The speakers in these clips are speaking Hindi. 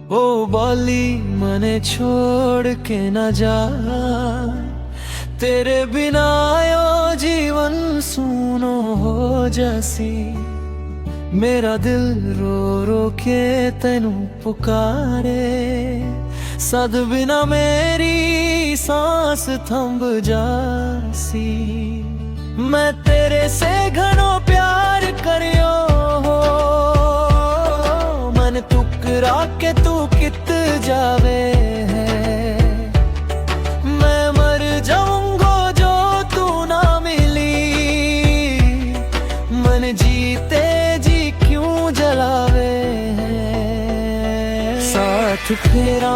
ओ बोली मने छोड़ के न जा, तेरे बिना यो जीवन सूनो हो जासी। मेरा दिल रो रो के तेनू पुकारे, सद बिना मेरी सांस थम जासी। मैं तेरे से घणो प्यार करियो हो, मन टुकरा के तू कित जावे है। मैं मर जाऊंगा जो तू ना मिली, मन जीते जी क्यों जलावे है। साथ फेरा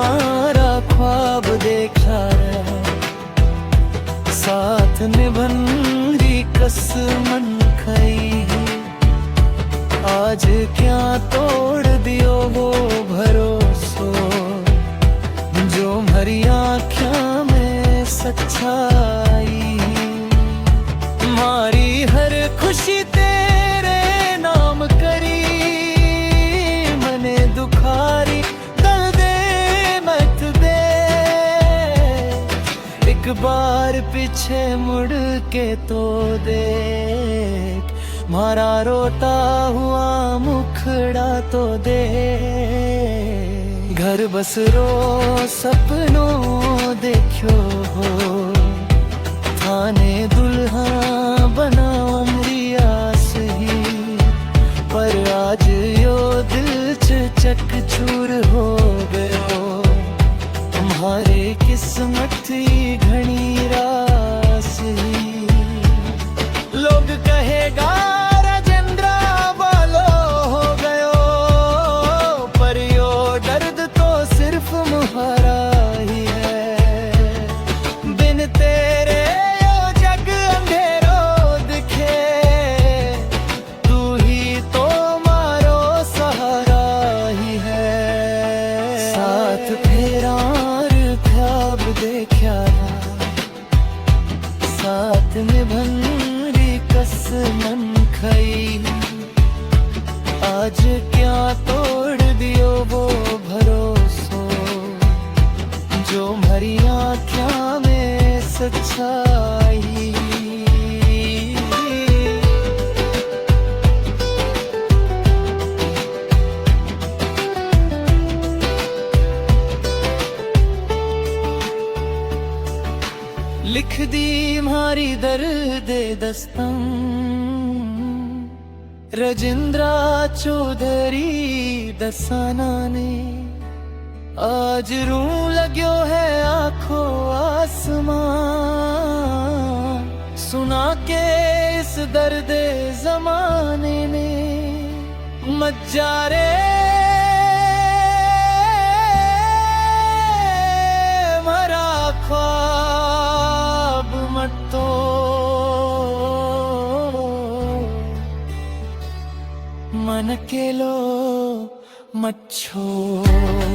ख्वाब देखा है, साथ निभन कसमन खाई है। आज क्या तोड़ दियो वो भरोसो, जो भरी आँखों में सच्चाई। मारी हर खुशी तेरे नाम करी, मने दुखारी दल दे मत दे। एक बार पीछे मुड़ के तो देख, मारा रोता हुआ मुखड़ा तो दे। घर बस रो सपनों देखो हो, थाने दुल्हा बनाओ मेरी आस ही। पर आज यो दिल चकचूर हो गयो, तुम्हारे किस्मत ही घनी रास ही। लोग कहेगा राजेंद्रा बालो हो गयो, पर यो दर्द तो सिर्फ मुहारा ही है। बिन तेरे यो जग अंधेरो दिखे, तू ही तो मारो सहारा ही है। साथ फेरा ख्वाब देखा, साथ निभंरी कसमन खाई। आज क्या तोड़ दियो वो भरोसो, जो भरी आँखों में सच्चाई। लिख दी मारी दर्द दस्तम, राजेंद्रा चौधरी दसाना ने। आज रू लग्यो है आँखों आसमां, सुना के इस दर्द जमाने ने। मत जा रे मरा ख्वाब मत तो, मन के लो मत छोड़।